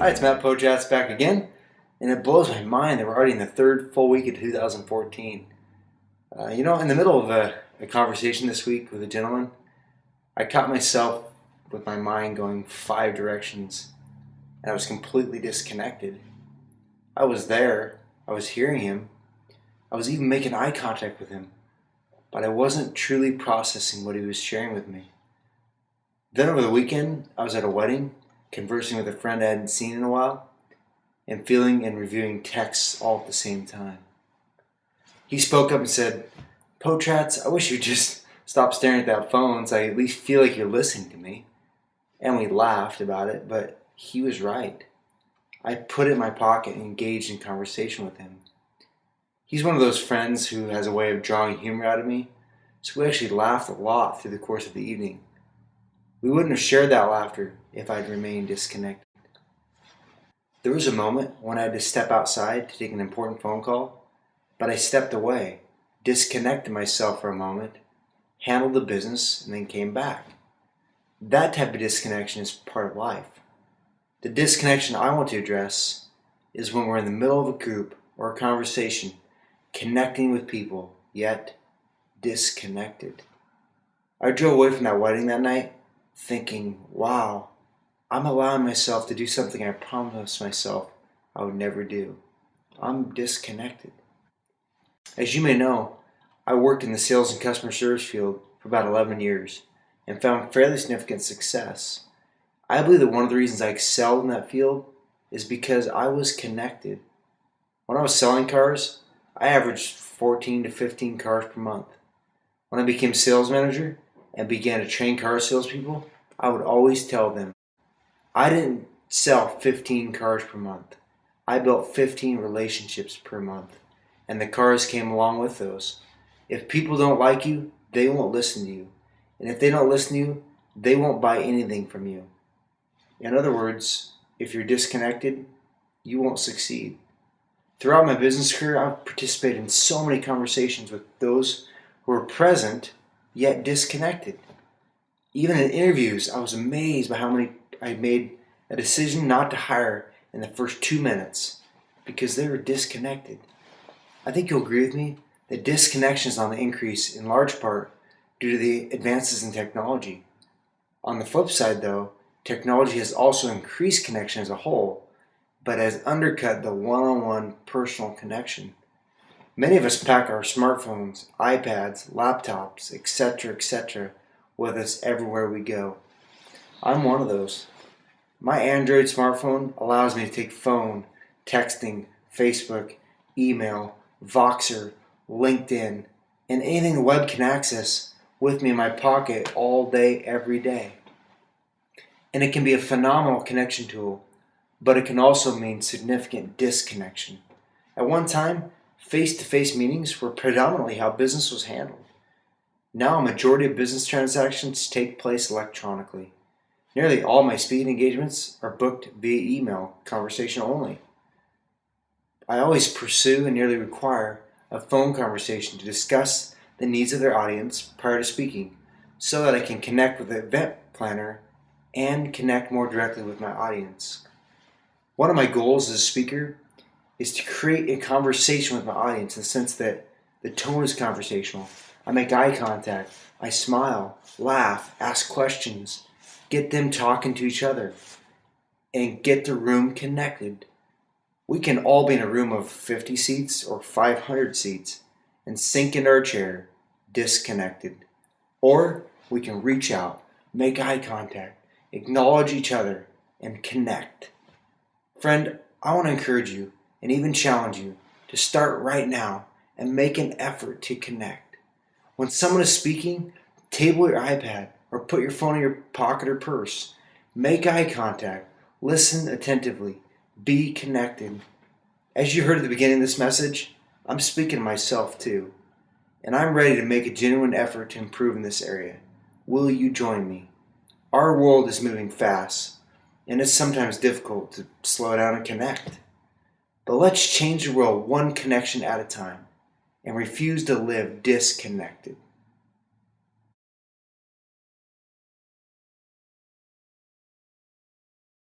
Hi, it's Matt Potratz back again, and it blows my mind that we're already in the third full week of 2014. In the middle of a conversation this week with a gentleman, I caught myself with my mind going five directions, and I was completely disconnected. I was there, I was hearing him, I was even making eye contact with him, but I wasn't truly processing what he was sharing with me. Then over the weekend, I was at a wedding, conversing with a friend I hadn't seen in a while, and feeling and reviewing texts all at the same time. He spoke up and said, "Potratz, I wish you'd just stop staring at that phone so I at least feel like you're listening to me." And we laughed about it, but he was right. I put it in my pocket and engaged in conversation with him. He's one of those friends who has a way of drawing humor out of me, so we actually laughed a lot through the course of the evening. We wouldn't have shared that laughter if I'd remained disconnected. There was a moment when I had to step outside to take an important phone call, but I stepped away, disconnected myself for a moment, handled the business, and then came back. That type of disconnection is part of life. The disconnection I want to address is when we're in the middle of a group or a conversation, connecting with people, yet disconnected. I drove away from that wedding that night thinking, wow, I'm allowing myself to do something I promised myself I would never do. I'm disconnected. As you may know, I worked in the sales and customer service field for about 11 years and found fairly significant success. I believe that one of the reasons I excelled in that field is because I was connected. When I was selling cars, I averaged 14 to 15 cars per month. When I became sales manager and began to train car salespeople, I would always tell them, I didn't sell 15 cars per month. I built 15 relationships per month, and the cars came along with those. If people don't like you, they won't listen to you. And if they don't listen to you, they won't buy anything from you. In other words, if you're disconnected, you won't succeed. Throughout my business career, I've participated in so many conversations with those who are present, yet disconnected. Even in interviews, I was amazed by how many I made a decision not to hire in the first 2 minutes because they were disconnected. I think you'll agree with me that disconnection is on the increase in large part due to the advances in technology. On the flip side, though, technology has also increased connection as a whole, but has undercut the one-on-one personal connection. Many of us pack our smartphones, iPads, laptops, etc., with us everywhere we go. I'm one of those. My Android smartphone allows me to take phone, texting, Facebook, email, Voxer, LinkedIn, and anything the web can access with me in my pocket all day, every day. And it can be a phenomenal connection tool, but it can also mean significant disconnection. At one time, face-to-face meetings were predominantly how business was handled. Now a majority of business transactions take place electronically. Nearly all my speaking engagements are booked via email, conversation only. I always pursue and nearly require a phone conversation to discuss the needs of their audience prior to speaking so that I can connect with the event planner and connect more directly with my audience. One of my goals as a speaker is to create a conversation with my audience in the sense that the tone is conversational. I make eye contact, I smile, laugh, ask questions, get them talking to each other, and get the room connected. We can all be in a room of 50 seats or 500 seats and sink into our chair, disconnected. Or we can reach out, make eye contact, acknowledge each other, and connect. Friend, I want to encourage you and even challenge you to start right now and make an effort to connect. When someone is speaking, table your iPad or put your phone in your pocket or purse. Make eye contact. Listen attentively. Be connected. As you heard at the beginning of this message, I'm speaking to myself too. And I'm ready to make a genuine effort to improve in this area. Will you join me? Our world is moving fast, and it's sometimes difficult to slow down and connect. But let's change the world one connection at a time and refuse to live disconnected.